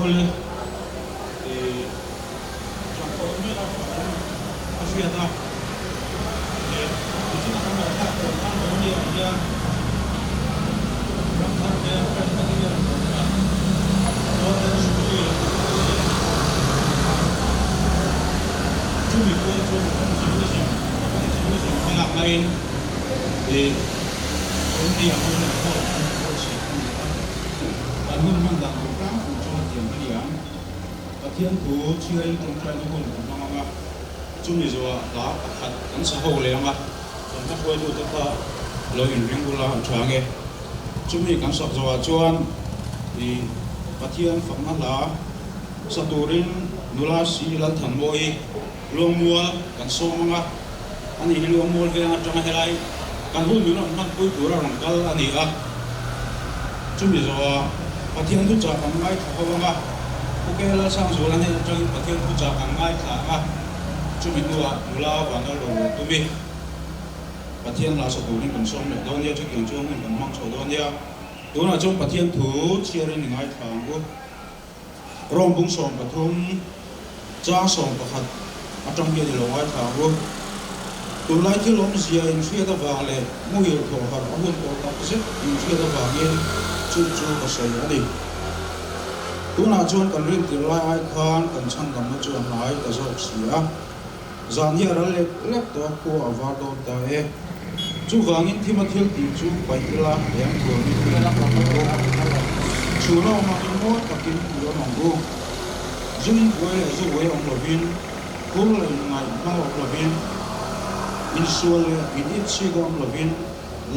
Boleh contohnya Asyada di sini akan ada tentang dia berangkatnya pertandingan orang sudah cumi mengapain di ini yang bangun mandang orang thiên thủ chưa anh cũng phải luôn bằng mà chúng mình rồi đó hạt cảnh xã hội liền mà còn các quay được tất cả lời hình riêng của là choáng nghe chúng mình cảnh sát rồi choan thì phát thiên phẩm mắt lá sát tù rin nula si lan thần môi luông mua cảnh sông mà anh ấy luông mua cái trong hai lại cảnh hôn mình nó mang cuối tuổi là làm cái anh ấy chúng mình rồi phát thiên thu trả bằng ngay không mà ok là sang số là này cho những bậc thiên phụ trợ hàng ngày thả chúng mình nuôi nula và nó lồng tụi mình bậc thiên là số tụi mình cần sống để đâu nhớ cho kiểu chúng mình cần mong số đâu nhớ đó là trong bậc thiên thủ chia ra những ngày tháng của rong bung sống bậc thung cha sống bậc hạt ở trong kia thì lồng ngày tháng của tụi lại thì lồng gì anh suy ra vàng lệ mua hiểu thổ hạt ở bên cổ tập xếp anh suy ra vàng yên chú và sợi ở đây tu na chuan kan rim tir lai ai khan kan chang kam chu an lai ta zo sia zan hi ara lek to ko avar do ta e chu wangin thima thil ti chu pai la yang ko ni la ka ko chu lo ma mo ta kin yo nong go jin ko le zo we ong lovin ko le ngai ma ong lovin in sual in it chi go ong lovin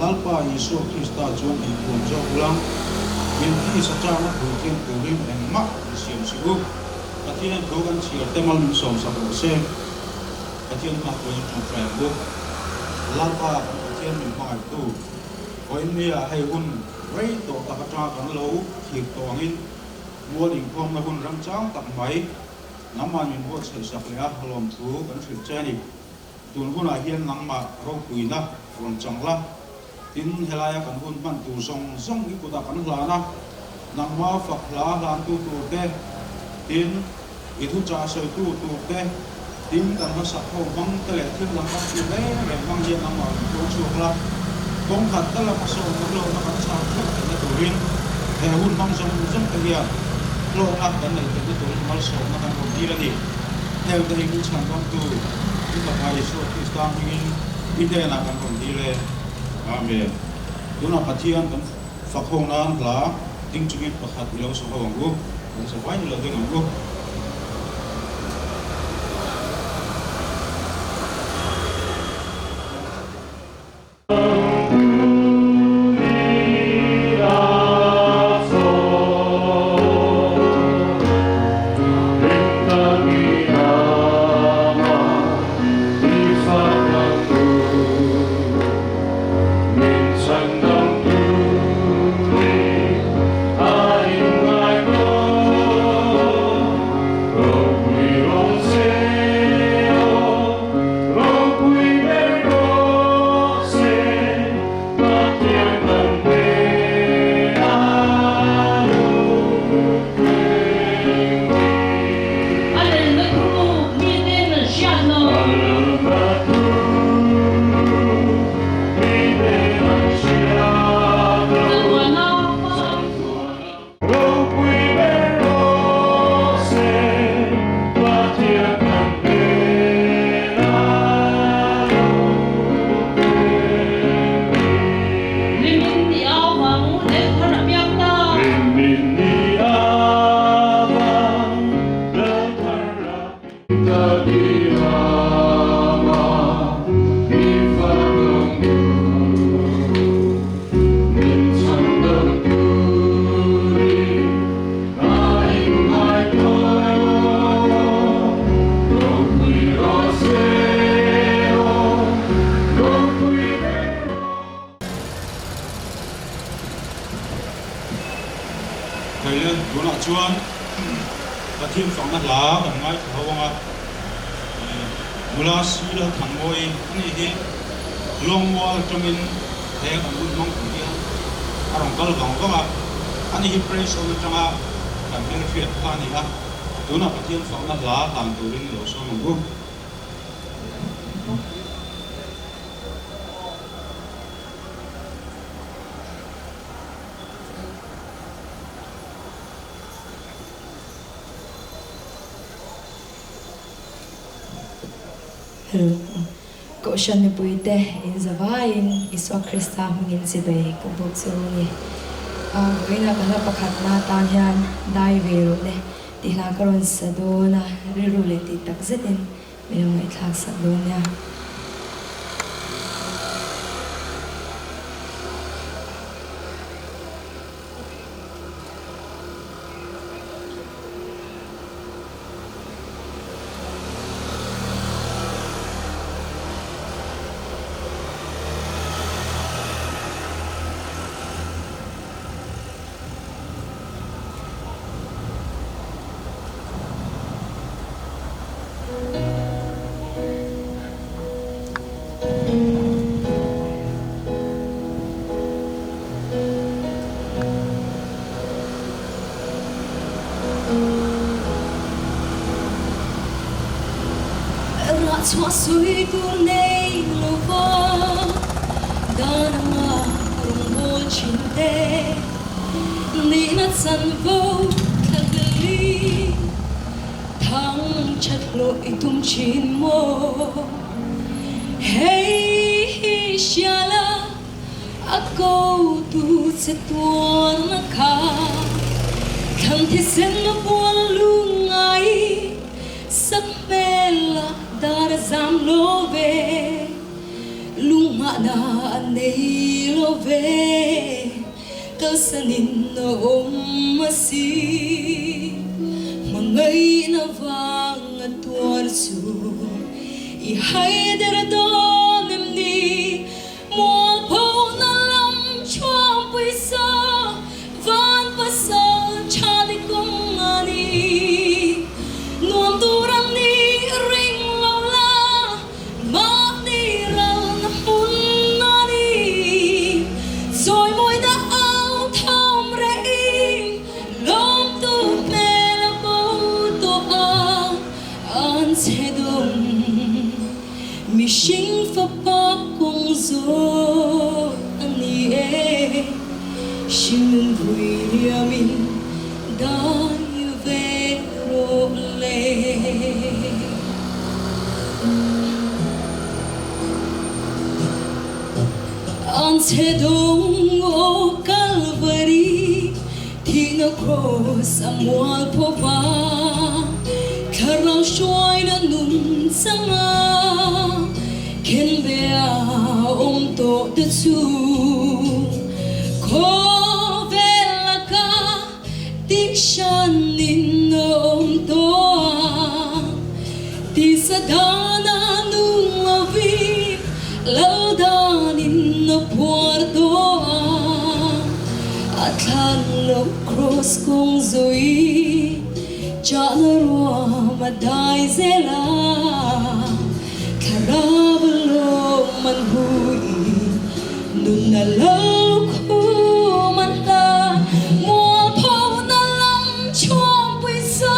lalpa Yesu Krista chuan in kun jo ulang in khi sa cha na bu thiên tu rim en ma siam siu pathian do gan chi temal som sa ko se pathian ma ko trong frame bu lalpa pathian min mai tu oi nia hai hun rei to ta ka cha kan lo thi to angin mua ding khom na hun rang chang tak mai naman min bo sai sak le a halom thu kan thil chani tun hun a hian nang ma ro puina ron changla tin helaya kan hun man tu song song i ku ta kan hla na nang ma fak hla hlan tu te tin i thu cha soi tu te tin kan ma sa ho bang te le thil lam bang ti le bang je nang ma tu chu hla kong khat ta la pa so lo na kan sa thu na tu rin he hun bang song song te ya lo na kan nei te tu mal so na kan ko ti ra ni he te hi chan bang tu in ta pai so ti sta ngin i te na kan ko ti le Amen. Duna pathian kan fakhong nan la ting chungit pakhat ilo so hawangu kan sa wain lo ding angu pathian phang na la kan ngai thawanga mula sira thangoi ani hi long wall tongin he kan gut mong dia arong kal bang banga ani hi praise on tanga kan benefit ka ni ha tuna pathian phang na la kan turin lo so mong cậu sân đi bùi tê in zavain iswa Krista mungin si bay kubuk suungi với na kana pakhat na tan hian dai veru ne tihla karon sado na riru le ti tak zetin merong ai thak sado nya Chua suy tu nei lo va da na ma rung bol chin te ni na san vo thali thang chat lo itum chin mo hey shala a go tu se tuan na kha thang thi sen na buan lu ngai sắc bella dar zam lo ve luma na nei lo ve kal sanin no masi mangai na wang tuar su I hai der don ni mo po na lam chom pui sa van pa sa cha di kong ani nuam turam ni mi sinh fa pa kong zo ani e shin vui liamin dai ve ro le an se dong o calvary thina cross amwal pova karang shoy na nun sanga ken bea to the su ko vela ka ti shan in to ti sadana nu vi laudan in puerto atlan lo cross kong zoi cha na ro madai zela karablo man hui nun na lau khu man ta mo po na lam chom pui so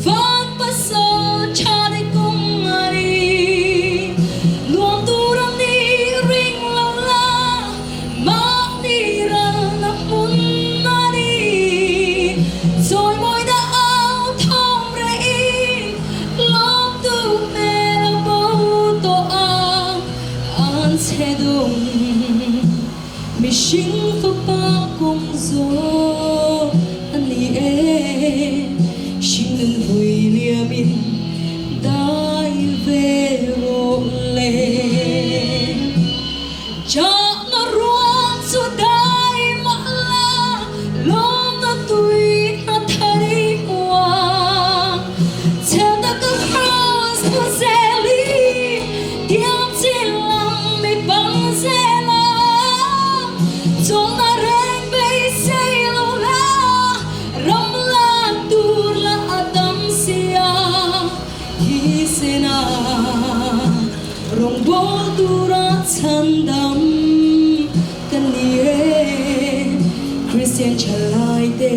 van pa so cha de kong ai nuam tu ram ni ring la la ma ni ra na mun na ni rồi môi đã áo thong ra in lom tu me bo to an se dong mi sinh fa pa kong zo ani e sinh nên vui liamin dai ve ro le cha na ruan su dai ma la lom na tui na thari wa tell the cross to seli diam sin lam mi bang sela chong na reng bei sei lo la ram la tur la sena rong bol dura chandam kanie Christian chalai te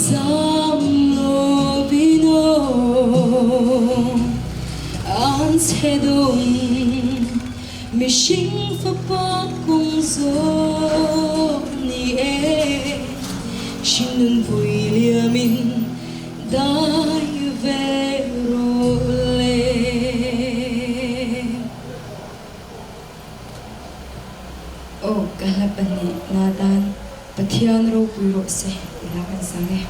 zam lo vino an sedum mi shing fa pa kung zo ni shinun vui liamin dai verole oh kalapan ni nadan pathian ro puiro se ilakan sange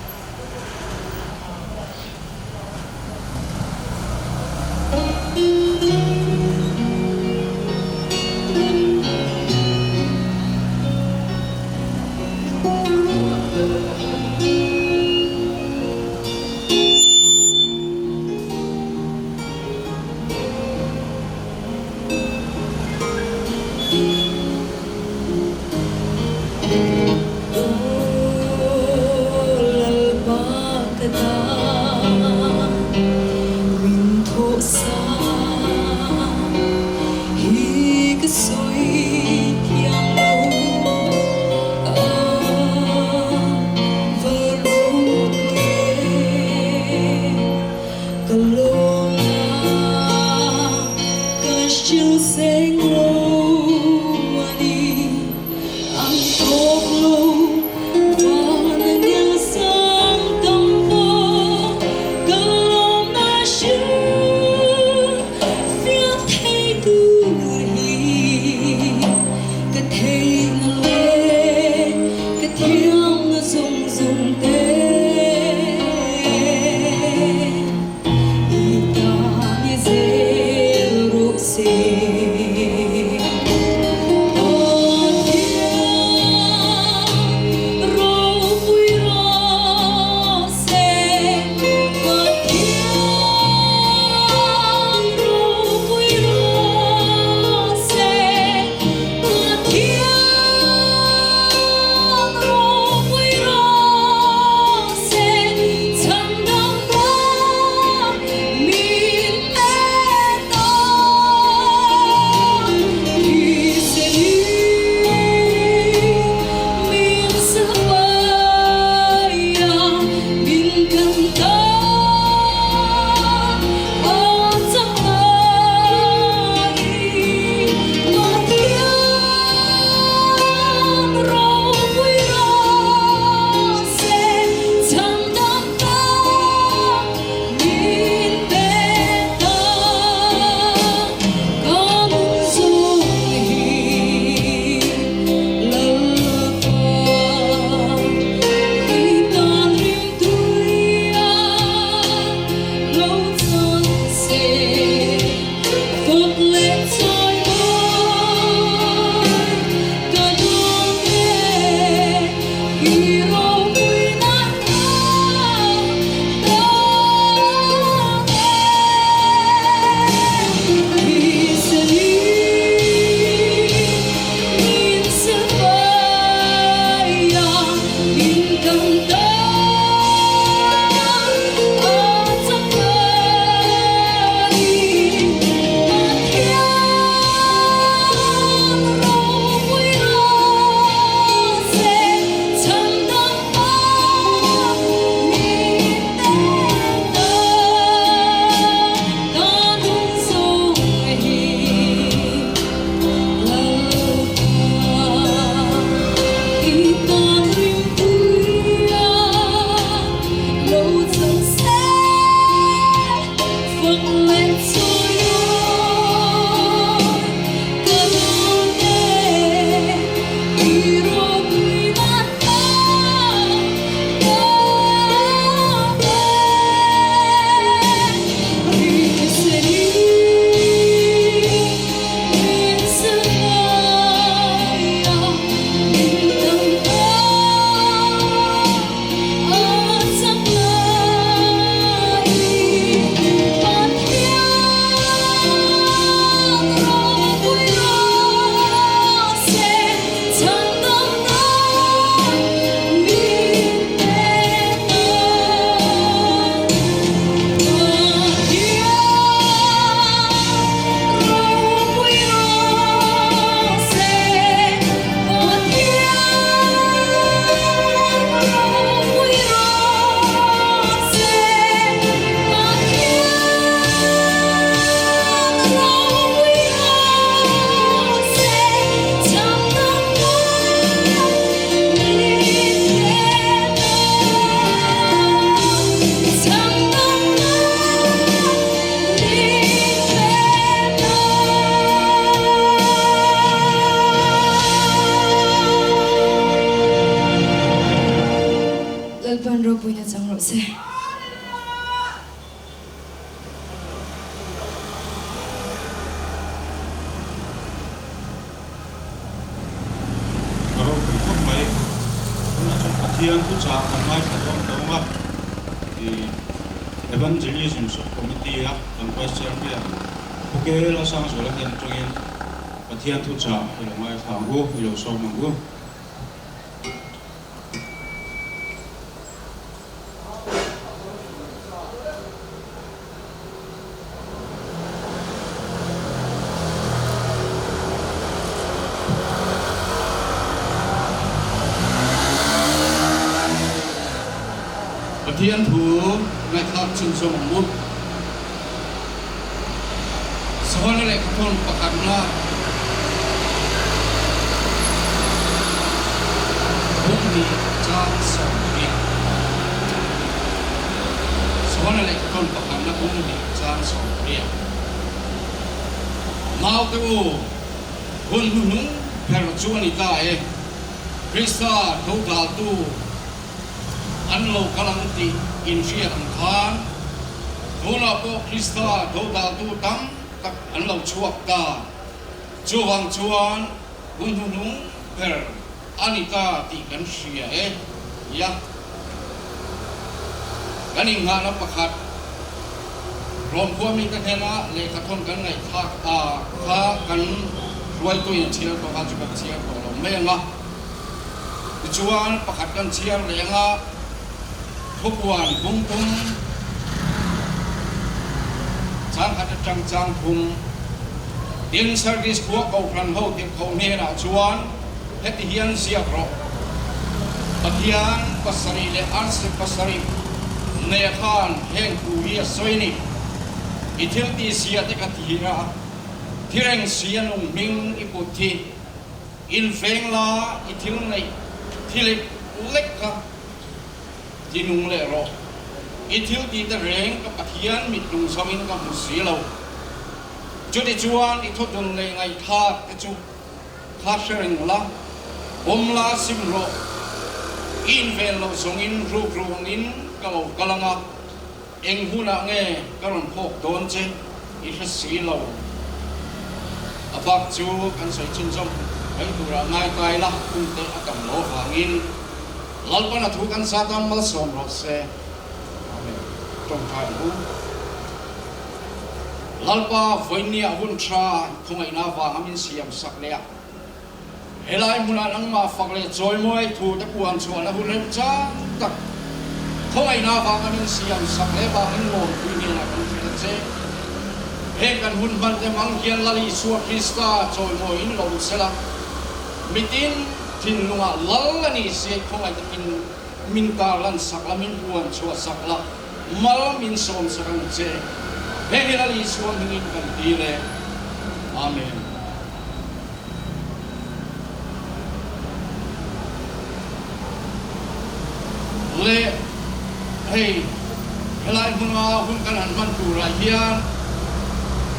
Pathian tu cha kangai khatom taunga di evangelism committee ya kan question dia oke la sang sola hian tungin Pathian tu cha hilongai thangu hilo so mangu Pathian thu ngai khak chung so mangu sohon le khon pakatna bumi cha so ni sohon le khon pakatna bumi cha so ni mau tu hun hunung per chuani ta e Krista thau dal tu an lo kalang ti in ria an khan thona po Krista thau dal tu tam tak an lo chuak ta chuang chuan hun hunung per anita ti kan ria e ya kan inga na pakhat rom ko mi kan hena le khathon kan ngai thak a kha kan ruai tu in chia ko ha chu ka chia ko lo me nga chuan pakhat kan chia le nga thukwan bung tum chang khat chang chang thum tin service ko ko ran ho tin ko ne na chuan het hian sia ro Pathian pasari le arse pasari ne khan heng ku hi soini ithil ti sia te ka tira thireng sia nung ming iputhi in feng la ithil nei thilik lek ka tinung le ro ithil ti te reng ka Pathian mit lung samin ka musi lo chudi chuan i thodun le ngai tha te chu kha sharing la omla sim ro in vel lo song in ru rung in kalo kalanga eng huna nge karon phok don che i ha si lo apak chu kan sai chin jom ai tu ra ngai kai la kun te akam lo hangin lalpa na thu kan sa tam mal som ro se amen trong thai bu lalpa voinia hun tra khungai na wa amin siam sak le helai muna nang ma fak le joy moi thu te puan chuan la hun rem cha tak khongai na wa amin siam sak le ba in lom pi ni na kan fi che he kan hun ban te mang hian lali suwa Krista joy moi in lom sela mitin tin lunga lal ani se khongai te in min ka lan sak la min puan chua sak la mal min som sakang che he lali suwa min kan ti le amen le hey helai hunga hun kan han man tu ra hian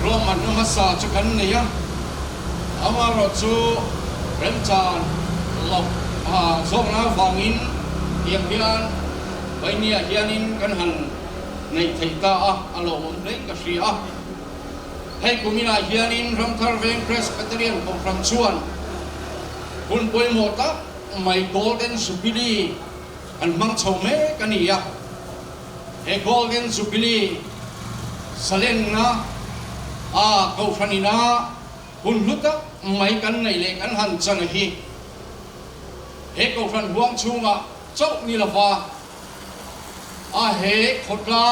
roman no masa chu kan ne ya amaro chu remchan lo zong na wangin tiang hian bainia hianin kan han nei thei ta a alo mon nei ka ri a hey kumina hianin ramthar veng presbyterian conference chuan hun poi mota mai golden jubilee an mang chau me kania he golden jubilee salen na a ko fanina hun luta mai kan nei le kan han chan hi he ko fan buang chunga chau ni la wa a he khotla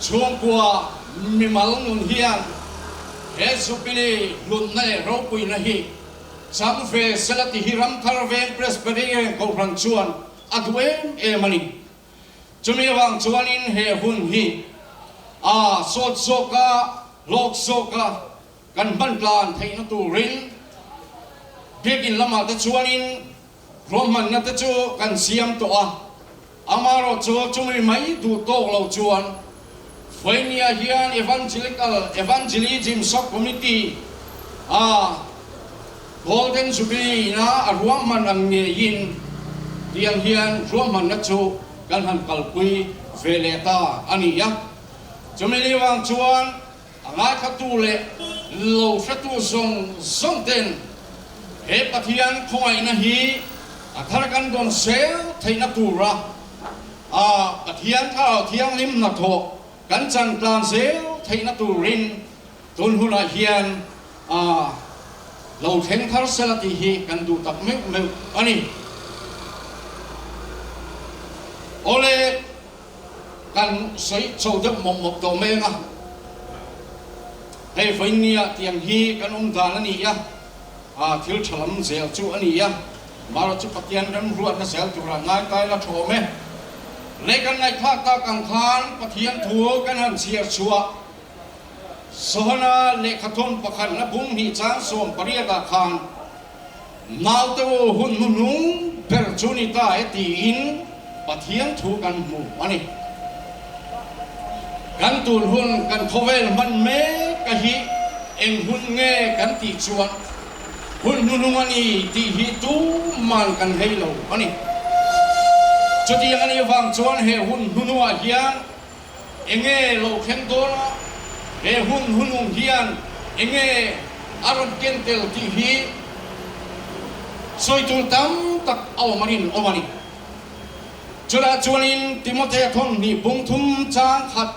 chung kwa mi mal nun hian he jubilee lun nai ro pui na hi sang fe selati hiram thar ve presbyterian ko fan chuan adwen e mani chumi wang chuanin he hun hi a sot soka lok soka kan ban plan theina tu rin bekin lama ta chuanin roman na ta chu kan siam to a amaro chu chumi mai du to lo chuan foinia hian evangelism sub committee a golden jubilee na arwam man ang yin tiang hian roman na chu kan han kalpui veleta ania chumeli wang chuan anga khatu le lo fatu song ten he Pathian khongai na hi ธารกันดอนเซลไทยนักตูระเทียนเท้าเทียงลิมนักโถกันจันกลางเซลไทยนักตูรินตุนหุนาเฮียนเราเห็นทารเซลติฮีกันดูตักเมฆอันนี้โอเลกันใส่โซเดมมกตัวเมงให้ไฟเนียเตียงฮีกันดานนี่ยะทิลฉลามเซลจูอันนี้ยะมาเราจุปเตียนกันรวดนะเซลจูระง่ายกายละโถเมในกันในภาคตะกังคานปะเทียนทัวกันหันเสียชัวสหนาเลขทนประคันนะบุ้งหิจางสวมปริยดาคานนาตัวหุ่นนุ่งเปรจูนิตาเอตีอินปะเทียนทัวกันหมู่อันนี้กันตูนหุ่นกันทเวลมันเมกะฮิเอ็งหุ่นเงกันตีชวนหุ่นนุ่งอันนี้ตีฮิตูมันกันให้เราอันนี้จุดยังอันนี้ฟังชวนเฮหุ่นนุ่งอาเฮียนเอ็งเงเราเข็นตัวละเฮหุ่นนุ่งเฮียนเอ็งเงอารมณ์เกนเตลตีฮิสวยจุดตั้มตักเอามานินจุดจวนินติโมเททนนี่บุงทุ่มจางขัด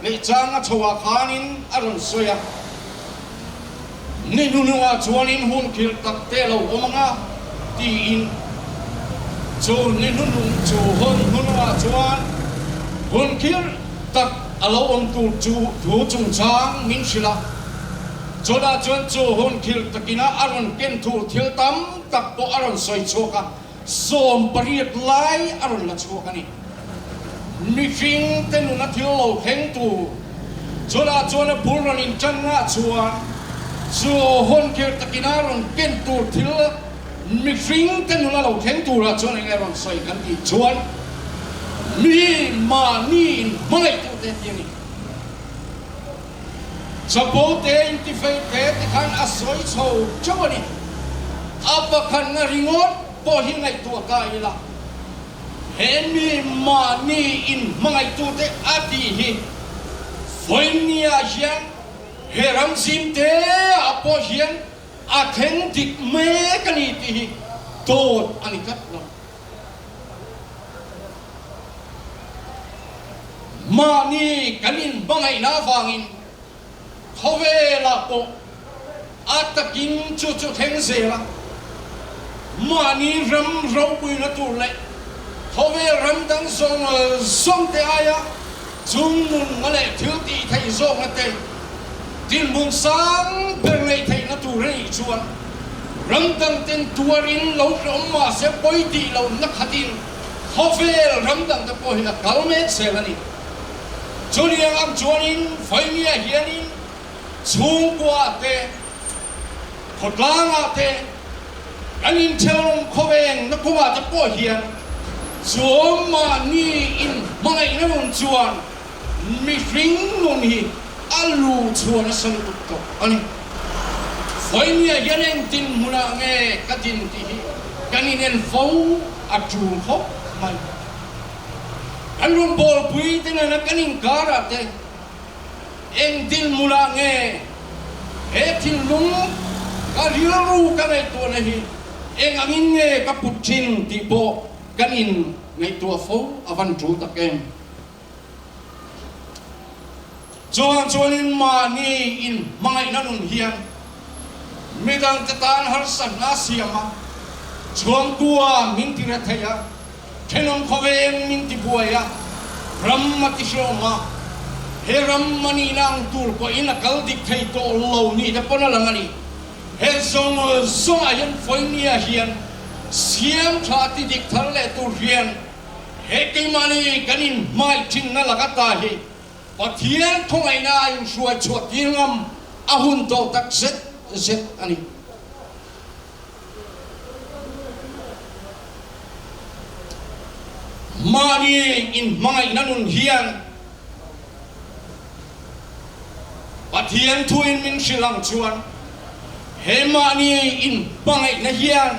เลจางชัวขานินอารมณ์สวยนี่นุ่งว่าจวนินหุ่นคิลตักเตลเอามังอาตีอินจูนี่นุ่งจูหุ่นว่าจวนหุ่นคิลตักเอาองตูจูถูจงจางมินชิลาจุดจวนจูหุ่นคิลตักินาอารมณ์เกนทูทิลตั้มตักโปอารมณ์สวยโชกะสมปริยดไลอารมณ์ละโชกันนี่มีฟิงเต็นุนัทิลโลเฮงตูจุดจวนบุรนินจันงะชวนจูหุ่นคิลตักินาอารมณ์เกนทูทิลมีฟิงเต็นุนัโลเฮงตูละชวนเอรอนสวยกันที่ชวนมีมานีนไม่ตัวเดียวนี่สปอร์ตเองที่ไฟเตะที่ขันอาศัยโชว์เจ้านี่อับขันริงอดพอหินในตัวกายละเห็นมีมานีอินไม่ตัวเตะอาทิฮิไฟเนียเฮียนเฮรัมซิมเตะอับพอเฮียนอาเทนติกเมกันนี่ที่ฮิโตดอันนี้ครับมานีกันอินบังไงน่าฟังอินเขาเวลาโปอาตะกินจุเทงเซละมานีรำเราปุยนัตุเล่เขาเวรำดังส่งเตายะจุงมุนมาเล่ถือตีไทยส่งนัเตดินบุญสังเปรย์ไทยนัตุเรยชวนรำดังเต็นตัวรินเราจมมาเสปอยตีเรานักขัดินเขาเวรำดังตะโพหิละกัลเมตเซลนี่จวนยังอับจวนินไฟเมียเฮียนินสูงกว่าเตะขดล้างเตะอันนี้เชลล์เขาเองนักขวาจะป่วยเฮียนสวมมานี่อินมาไงนั่นจวนมีฟิงลุนฮีอัลลูชวนสังกุตโตอันนี้ไฟเมียเฮียนตินมุนาเงกัดินที่กันนี่เน้นฟูอัดจูฮอกไม่อันรุ่นบอลปุยที่นั่นกันนี่การะเตะเอ็งดินมุนาเงเอทินลุงก็เรียนรู้กันในตัวนี้เอ็งอามินเงกับปุชินที่โบกันอินในตัวฟูอวันจูตะเกมจวนอินมานี่อินมังไงนั่นเฮียนมีดังตานฮัลสันนาเซียมาจวนตัวมินติเรทยาเทนงเขาเองมินติบัวยารัมมาติโชมาเฮรัมมานีนางตูร์ก็อินกัลดิกไทโตโลนี่เดปนัลงันีเฮซงอายันไฟเนียเฮียนเสียงชาติดิกทะเลตูเรียนเฮกิมานีกันินไม่ชินนั่นละกัตตาฮีปะเทียนทงไอนายุช่วยชวดยิงมอาหุนโตตักเซตอันนี้มานีอินมังไอนันุนเฮียนปะเทียนทุยมินชิลังชวนเฮมานีอินบังไอนะเฮียน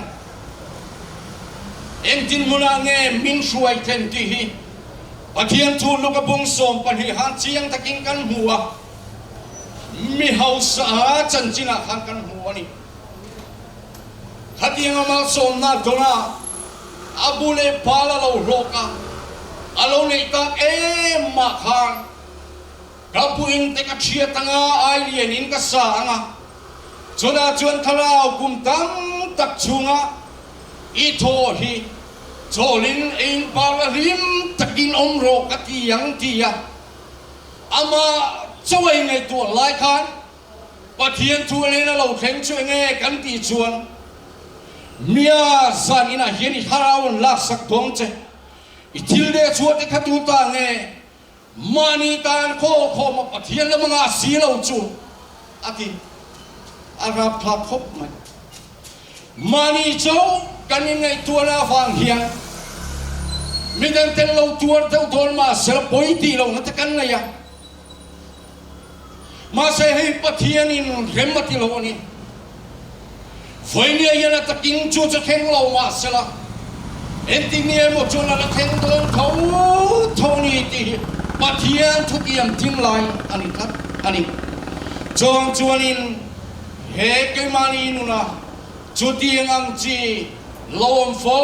เอ็งจินมุนาเงมินช่วยเทนที่ฮีปะเทียนทูลูกบุงสมปันฮิฮันเชียงตะกิงกันหัวมีเฮาสาจันจินาขันกันหัวนี่ขัดยังมาสมนาโดนา abu le pala lo roka alo ne tak ma khan kapu in te ka chia tanga ai lien in ka sa anga chona chuan tharau kum tam tak chunga I tho hi cholin in par rim takin omro ka tiang tia ama chawai ngai tu lai khan pathian thu le na lo thleng chu nge kan ti chuan mia san ina hian I haraun lak sak thong che I thil de chuat te khatu ta nge mani tan kho ma pathian la manga si lo chu ati arab thla khop mai mani chau kan ngai tu na wang hian mi dan tel lo tuar tau thol ma sel poi ti lo na ta kan ngai ya ma se hei pathian in remati lo ni foi ni ya ta king chu cha kheng lo ma sela engineer mo chu na kheng don thau ni ti pathian thu kiam tim lai ani khat ani chong chuanin he ke mani nu na chu tiang ang chi lom fo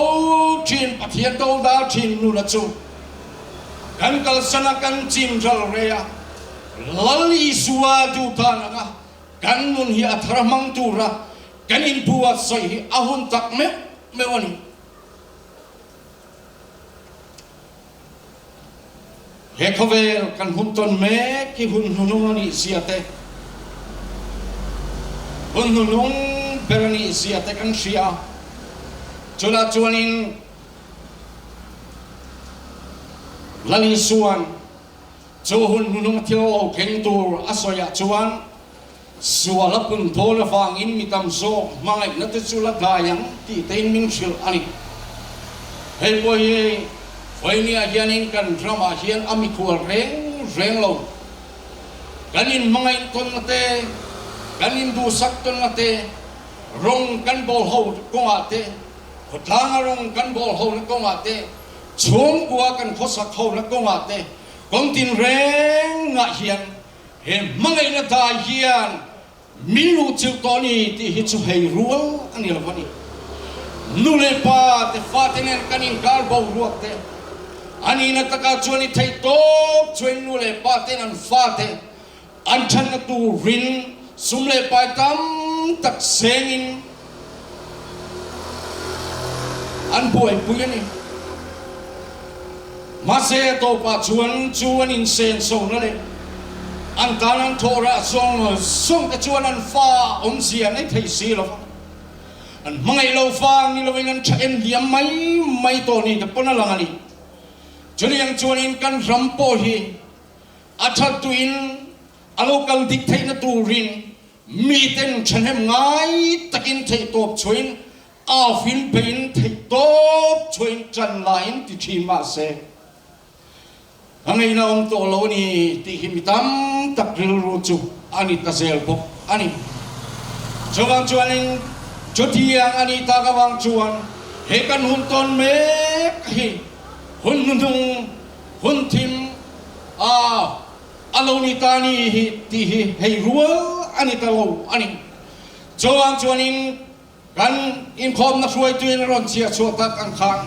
thin pathian do da thin nu la chu kan kal sana kan chim ral rea lali suwa du tananga kan nun hi athramang tura kan in buat sai ahun tak me wani he khovel kan hunton me ki hun hunung ni siate hun hunung berani siate kan sia chula chuanin lali suan chuhun hunung thilo keng tur asoya chuan suala pun thola fang in mitam so mangai na te chula dayang ti tein min shil ani hei boy foi ni hianin kan drama hian ami khur reng lo kanin mangai ton te kanin du sak ton te rong kan bol ho ko ate khotlang rong kan bol ho ko ate chum kwa kan khosak ho ko ate kong tin reng nga hian he mangai na ta hian milu chil toni ti hi chu hei rual ani lawani nule pa te fatenen kanin kar bo ruak te ani na taka chuani thei to chuan nule pa ten an fate an than na tu rin sumle pa tam tak sengin an boy puyani mase to pa chuan in sen so na le an tanan thora song ka chuan an fa sia nei thei si lo an mangai lo fa ni lo ngan thaen hiam mai to ni ka pona langani chuliang chuan in kan rampo hi atha tuin alokal dik thei na turin mi ten thanem ngai takin thei top chuin a fin pein thei top chuin chan lain ti thi ma se angai na om to lo ni ti himitam tak ril ru chu ani ta sel po ani chawang chuanin chutiang ani ta ka wang chuan he kan hun ton me hi hun nung hun tim alo ni ta ni hi ti hi hei rual ani ta lo ani chawang chuanin kan in khom na suai tuin ron chia chuata kan khang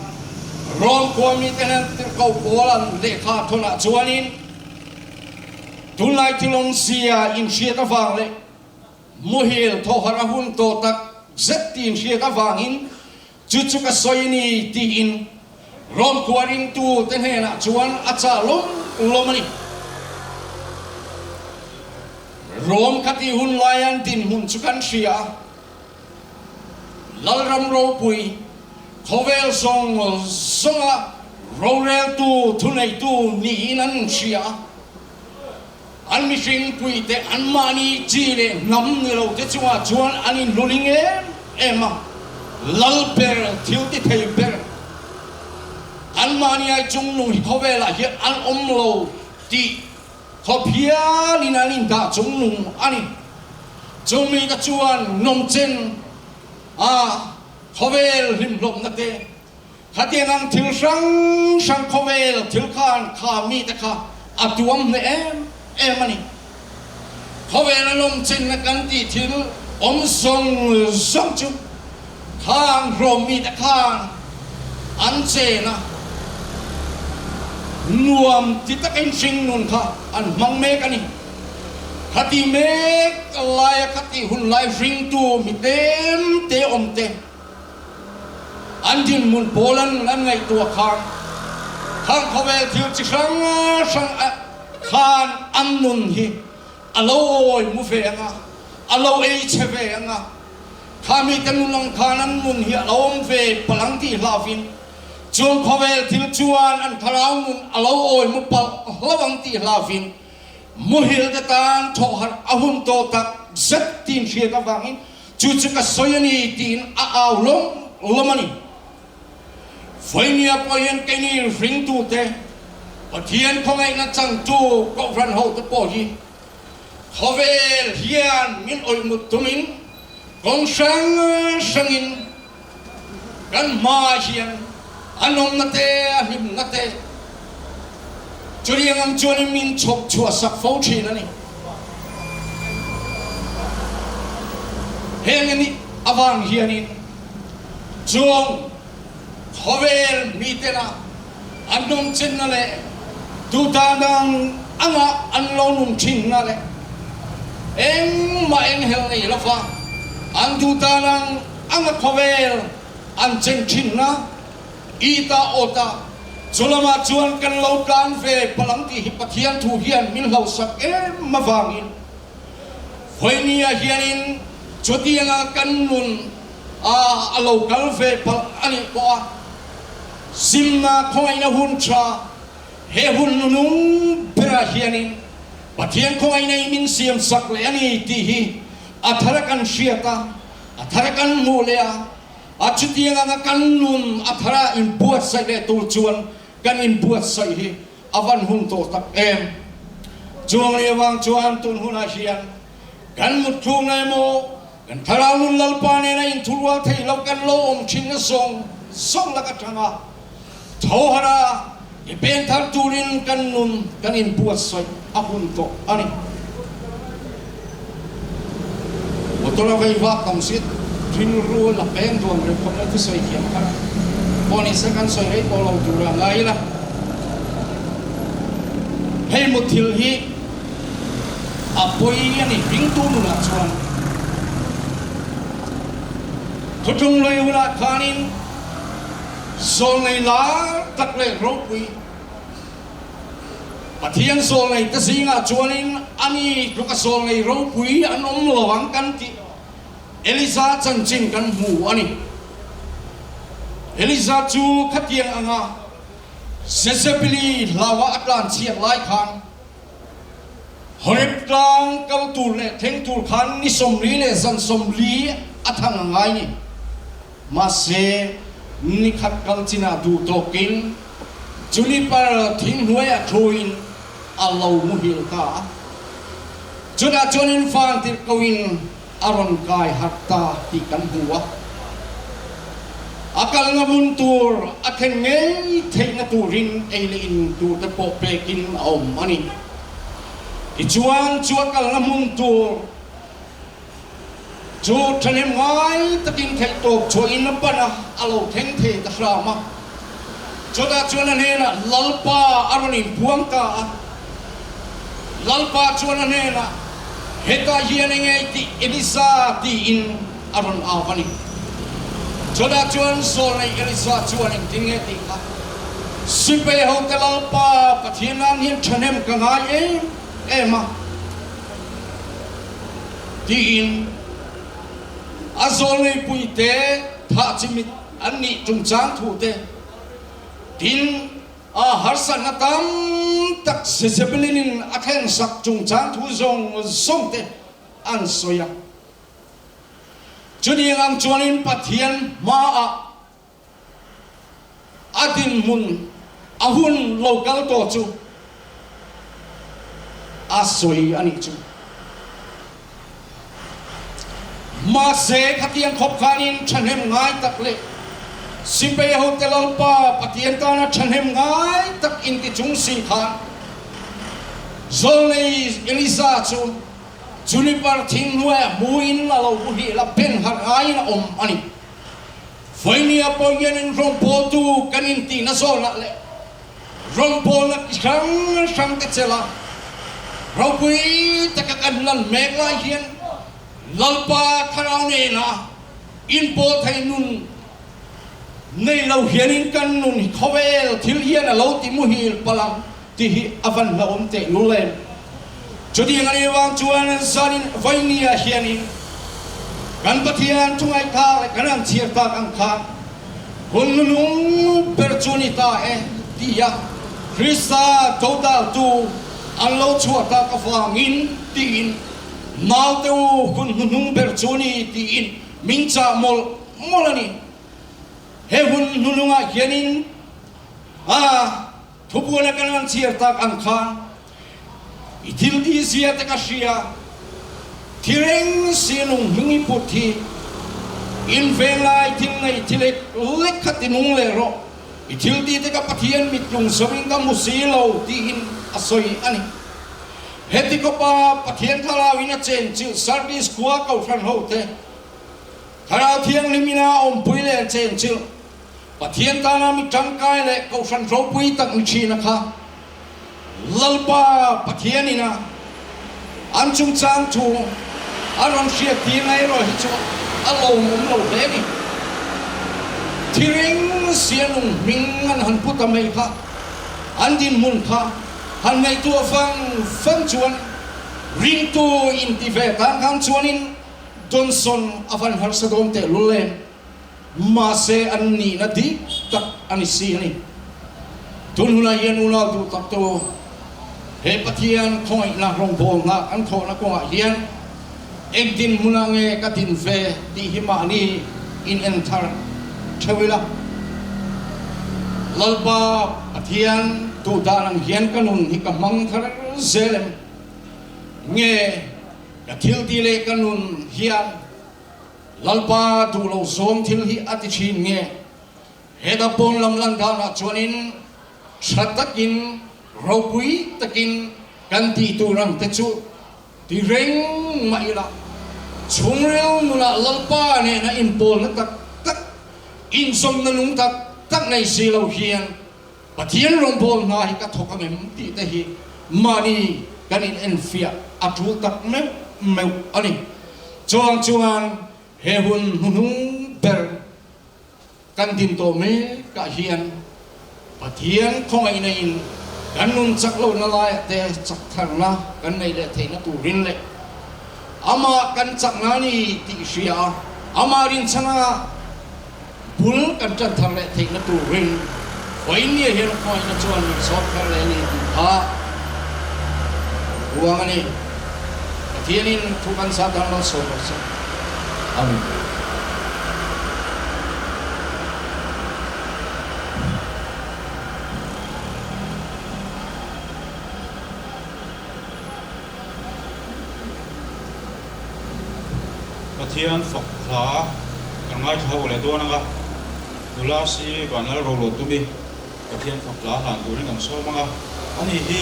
ron ko mi tenan ko polan de kha thona chuanin tunlai tilong sia in sia ta wang le muhil tho hara hun to tak zetin sia ta wangin chu ka soini ti in ron kwarin tu ten hena chuan acha lomani rom khati hun layan tin hun chukan sia lalram ro pui khovel songa rorel tu thunai tu ni nan sia an mi sing pui te an mani chi le nam ni lo te chuan anin luling ema lal per thil ti thei per an mani ai chung nu khovela hi an lo ti khopia ni na lin da chung nu ani chung mi ka chuan nom chen khovel lim lom na te khatiang ang thil sang khovel thil khan kha mi ta kha atuam ne em ani khovel lom chen na kan ti thil om song chu khang rom mi ta khan อันเจนะนวมที่ตะเกันชิงนุนค่ะอันมังเมกันนี่ขัดที่เมกลายขัดที่หุ่นลายริงตัวมีเต็มเตอมเตอันดินมุนโพลันอันไงตัวข้างเขาเวทิวจิครั้งช่างข้านอันนุนฮีอโลยมุเฟงอ่ะอโลเอเชเวงอ่ะข้ามีแต่นุนข้านั้นนุนฮีอโลมเฟพลังที่ลาฟินจงเขาเวทิวจวนอันทราวนุนอโลโอยมุปะระวังที่ลาฟินมุฮิลตะตานทอหัดอาหุนโตตักจัดตีนเชียกับวังอินจุดกสอยนีตีนอาลงลมันนี่ไฟเนียพอเห็นแค่นี้ริงตูเตะปะเทียนของไอ้นั่นจังตูก็รันหัวตะโปฮีเขาเวลเฮียนมินโอยมุตุมินกงช่างอินกันมาเฮียนอันนงนัตเตอหิมนัตเตจุดยังจวนมินชกชัวสักฟูชีนั่นนี่เฮงนี่อวังเฮียนินจงเขาเวลมีเตนะอันนงชินนั่นแหละดูตาดังอันโลนุมชินนั่นแหละเอ็งมาเอ็งเฮลนี่ละฟ้าอันดูตาดังเขาเวลอันเจนชินนะอีตาโอตาจุลมาจวนกันเราการเฟพลังที่หิปะเทียนทูเฮียนมิลเราสักมาฟังอินไฟนี้เฮียนินจุดยังกันนุนเราการเฟพลังอันนี้ก็ซิมนาคอยนะหุ่นชาเฮหุ่นนุ่งเปราเฮียนินปะเทียนคอยในมินเสียมสักเลยอันนี้ที่ฮีอัธรกันเชียตาอัธรกันมูเลียอาจุดยังกันนุนอัธราอินบวชใส่ได้ตัวจวนกันอินบวชใส่ฮีอวันหุ่นโตตักจวงเรียวังจวนตุนหุ่นอาเชียนกันมุดทุ่งในโมกันทารานุนลลปานในอินทุลวาไทยเรากันโลมชินส่งละกันทางาเท่าหราเป็นทัลตูรินกันนุนกันอินบวชใส่อาหุ่นโตอันนี้วัตถุเราไปว่าคำสิทธิ์ทินรู้ละเป็นดวงเรื่องของเราที่ใส่เขียนกันพอนี้สักการใส่ให้ตัวเราดูแลไงล่ะให้มุทิลฮีอาปุยนี่ริงตูนุนัชวนทุกจงเลยเวลาขานินโซนในลาตักเลยรบวีปะเทียนโซนในตะสิงาชวนินอันนี้ลูกโซนในรบวีอันนมระวังกันที่เอลิซาจันจินกันหูอันนี้เอลิซาจูขัดยังอ่ะเซเซปิลีลาวะอัตแลนเซียไลคันฮอริบกลางเกาตูเลเทงตูลคันนิสมรีเลซันสมรีอัฐังไงนี่มาเซนิขัดกัลจินาดูโตกินจุลิปาร์ทิ้งหัวยักษ์อินอัลลอฮ์มุฮิลตาจุดอาจนินฟันติดกวินอารอนกายหัตตาที่กันหัวakal ngamuntur akan ngei thei naturin eilin tu te popekin om ani ichuan chuakal ngamuntur chu thanem ngai takin thei top chuin napana alo theng the ta rama choda chuan ne na lalpa aronin puangka lalpa chuan ne na heta hian ngei ti elisa ti in aron avani joda chuan sol nei elisa chuan in tinge ti ka sipe ho telalpa pathinan hin thanem ka ngai ema tin azol nei puite tha chimit anni chungchang thu te tin a harsan natam tak sesebelin akhen sak chungchang thu zong te an soyaจุดยังจวนินปัทยันมาอาดินมุนอาหุนโลกัลโตจูอาสวยอันนี้จูมาเสกขัดยังขบขานินฉันเห็นง่ายตักเละสิเปย์โฮเทลป้าปัทยันตานะฉันเห็นง่ายตักอินติจุงสีขานโซเลเอลิซาจูจุลิปาร์ทิ้งหัวมูอินเราบุฮีละเป็นหักไงนะอมอันนี้ไฟ foi ni apo yen in rom po tu kanin ti na so la le rom po na sang te chela ro pui ta ka kan lan mek la hian lalpa kharau ne na in po thai nun nei lo hian in kan nun khovel thil hian a lo ti mu hil palam ti hi avan la om te nu le chodi ngani wang chuan sanin vai ni a hian in kan pathian tungai ka kan an chiar ta kan kha hun nung perchunita e dia Krista total tu an lo chua ta ka fangin tin mau teu hun nung perchuni tin min cha mol molani he hun nunga hianin a thupuna kan an chiar ta kan kha itil di sia ta ka sia tireng sinung hingi puthi in velai til nei tilek lekhat inung le ro itil di te ka pathian mitlung sawing ka musilo ti in asoi ani heti ko pa pathian thala wina chen chil service kwa ka fran hote thara thiang limina om puile chen chil pathian ta na mi tangkai le ka fran ro pui tak mi china kha lalpa pathian ina anchung chang thu aron sia ti ngai ro hi chu alo mum lo le ni thiring sianung ming an han puta mai kha an din mun kha han ngai tu fang chuan ring tu in ti ve tan kan chuan in Johnson avan har sa don te lule ma se an ni na di tak ani si ni tun huna yen una tu tak to he pathian khoi na rong bol na an kho na ko hian ek din munange katin ve di himani in enthar thawila lalpa pathian tu danang hian kanun hi ka mang thar zelem nge ka thil ti le kanun hian lalpa tu lo zom thil hi ati chin nge heda pon lam lan da na chuanin thatakin robui takin kan ti tu rang te chu ti reng mai la chung reu nula lalpa ne na in pol na tak in som na nung tak nei si lo hian pathian rong bol na hi ka thokam em ti te hi mani kan in enfia atu tak me ani chuang he hun nung ber kan din to me ka hian pathian khong ai nei in kan nun chak lo na lai te chak thar na kan nei le thei na tu rin le ama kan chak na ni ti sia ama rin changa bul kan chan thar le thei na tu rin oi ni he no koi na chuan ni so thar le ni ha uang ani pathianin thu kan sa dan lo so so amen Pathian phật thá kan ngai thau le do na ga dula si ban la ro lo tu bi Pathian phật thá han tu ni kan so ma ga ani hi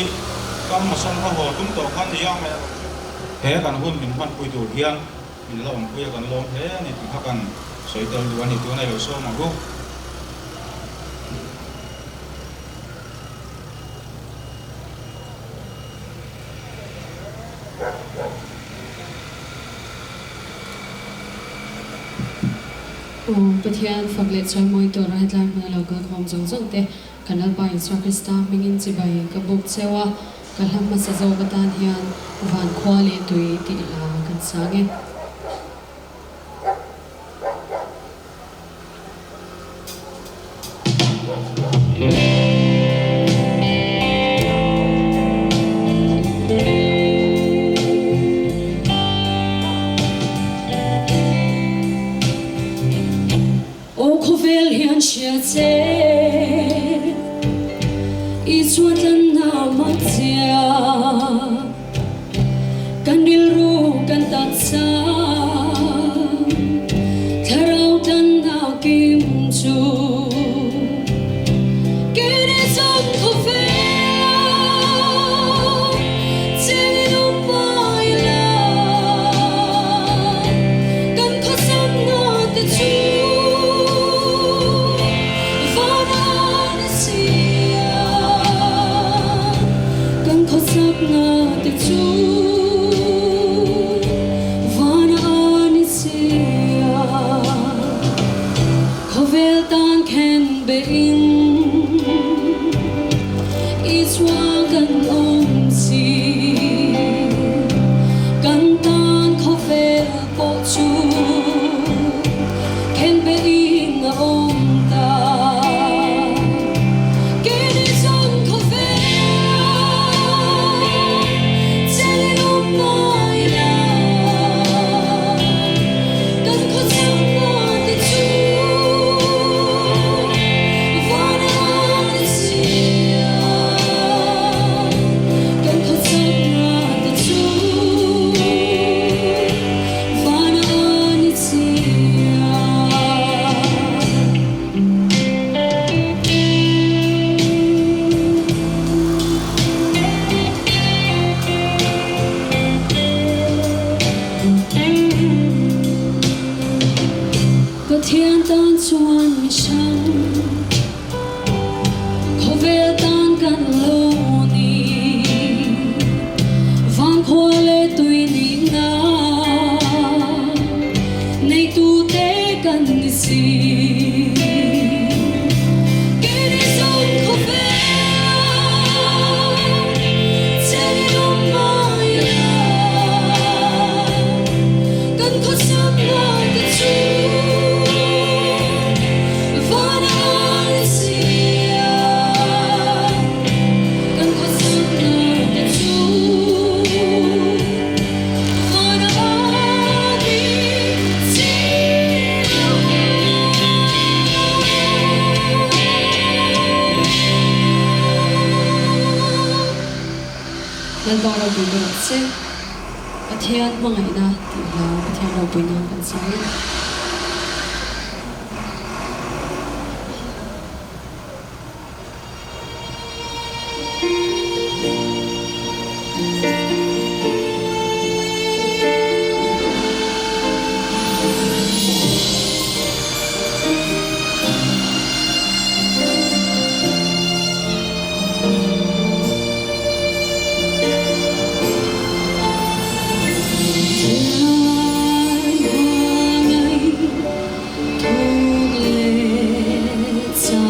kam ma son ha ho tum to khan yang me he kan hun min han pui tu hian min lo om pui kan lom he ni ti kan soi tel du ani tu nai lo so ma go Pathian phật lệ choi moi to rai tlang na lo ka khom jong jong te kanal pa Isra Krista mingin chi bai ka buk chewa kalham ma sa zo ka tan hian van khwa le tui ti la kan sange Nan to lo bu lo se pathian mangai na ti la pathian lo bu na kan sai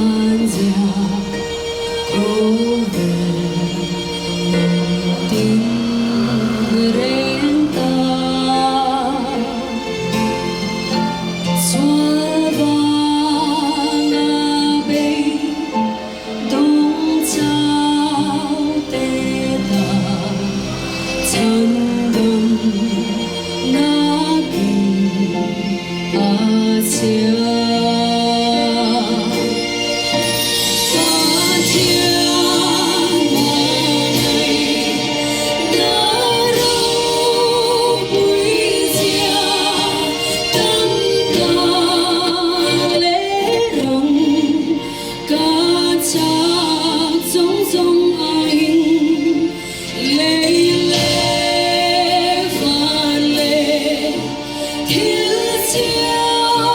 Hãy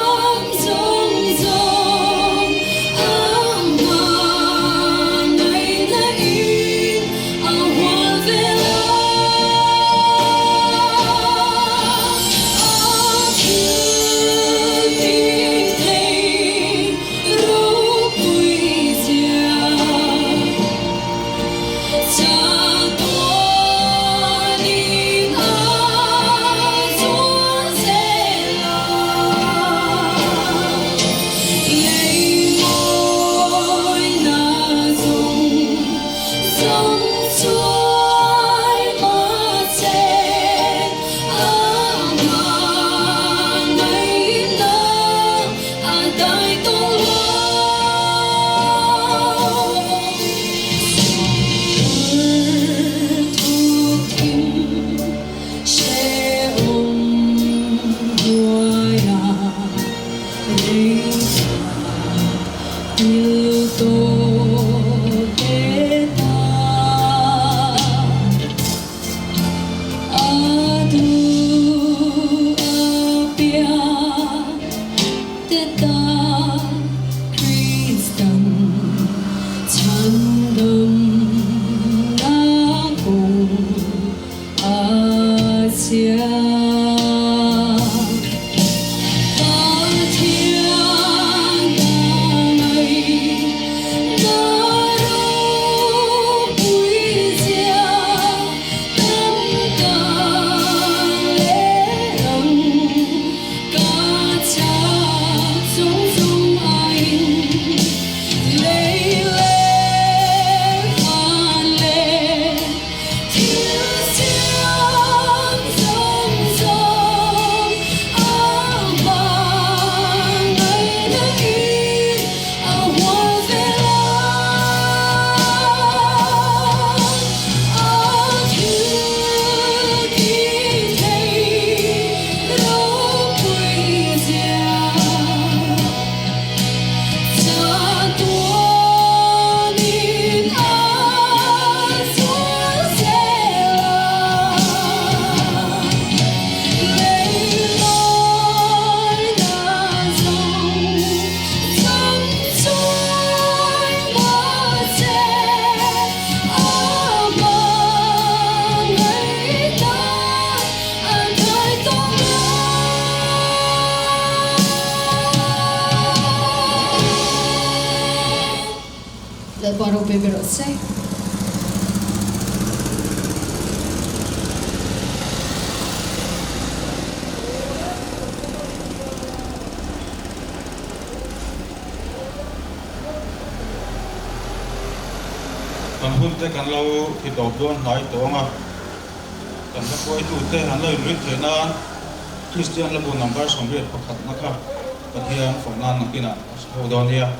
subscribe Baro baby rose. kan hun te kan lo ki to don nai to nga kan ka koi tu te han lo rit the na Christian la bu number som ret pakhat na kha pathian phong nan nakina ho don ya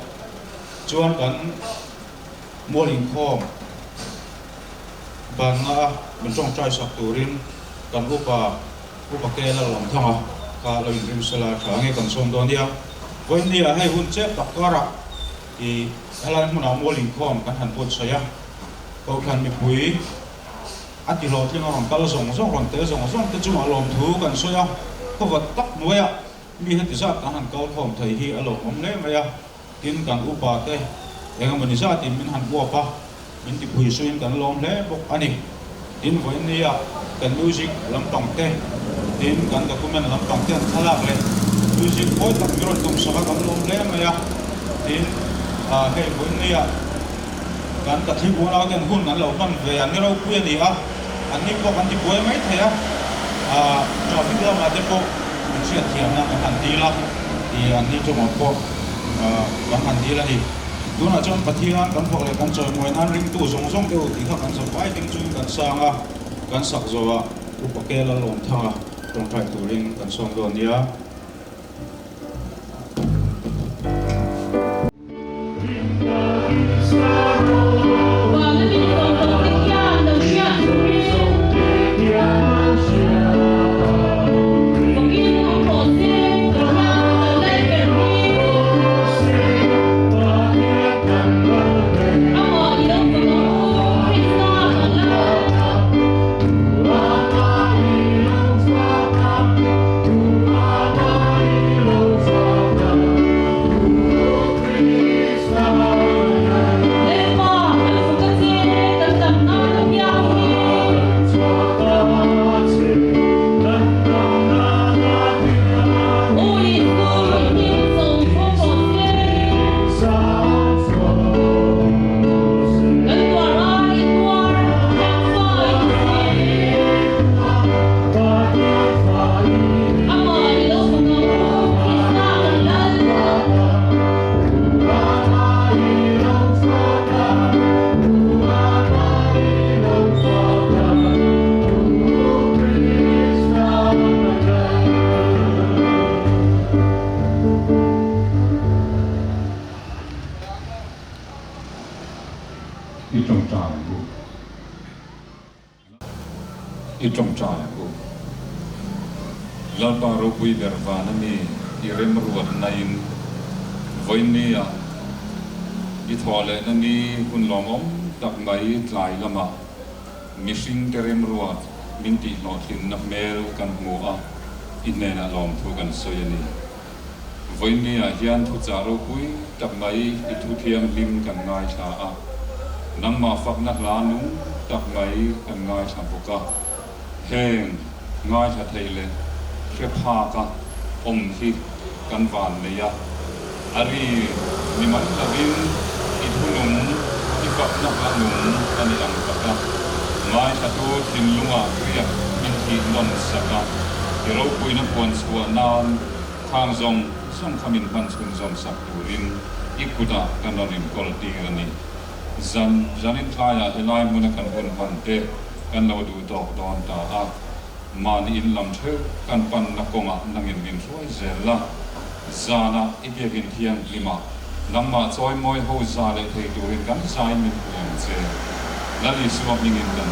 chuan kan morning khom ban na min chong trai sak turin kan upa ke la lam thanga ka lo rim sala thange kan som don ya voin nia hai hun che takara i ala mun morning khom kan han pot saya câu khăn bị quý ăn thì lo thì ngon cao rồng còn té tới chung ở lồng thú cần soi à có vật tắc muối à mi hết thì sao ta hàng cao phòng thầy hi ở lồng ông lấy vậy à tin cần u ba tê em mình ra thì mình hàng qua pa mình thì quý xuyên cần lồng lấy bốc anh đi tin với ni à cần music làm tổng tê tin cần các công nhân làm tổng tê thay lạc lên music mỗi tập rồi cùng sao cần lồng lấy vậy à tin cái với ni à kan ka thi buang la kan hun nan lo man ve an ro pu ni a an ni ko kan ti boi mai the a jo fi da ma de ko min sia thiam na kan ti la ti an ni to mo ko kan ti la ni du na chon pathian kan phok le kan choi moi nan ring tu zong zong teu ti kha kan so pai ting chu kan sanga kan sak zo a upa ke la lom thanga tong thai tu ring kan song do nia trong trại của lần ba rô quy bер vana mi irem ruột này với mi à ít thọ lệ na mi kun lòng om đặc mấy lại lama mi sinh terem ruột min ti lo tin nắp mel kan mua ít nên là lòng thu kan soyani với mi à hian thu cha rô quy đặc mấy ít thu thiam lim kan ngai cha nang ma phak nak la nung đặc mấy kan ngai cha boka heng ง่ายชัดเจนเลยเชื่อพากะอมที่กันหวานเลยอะอารีนิมันละวินอิทุนุงอิกับนักละนุงอันนี้อังกะง่ายชัดโตทิ้งลุงอ่ะเรียกมินทีนนสักะที่เราคุยนับวันสวนานทางจงส่งขมินพันสุนจงสักตูรินอีกุดากันนริมกอลตีกันนี่จันอินทรายะเฮลัยมุนักันบุญพันเตกันเราดูดอกดอนตาอามานีอินลำเชกันปันนักกงะนังอินวินช่วยเจล่าจานะอีเบียกินเทียงลิมาลังมาจอยมอยหูจาเลเทดูเห็นกันใจมินเพียงเจนั่นลิสวามิงินกัน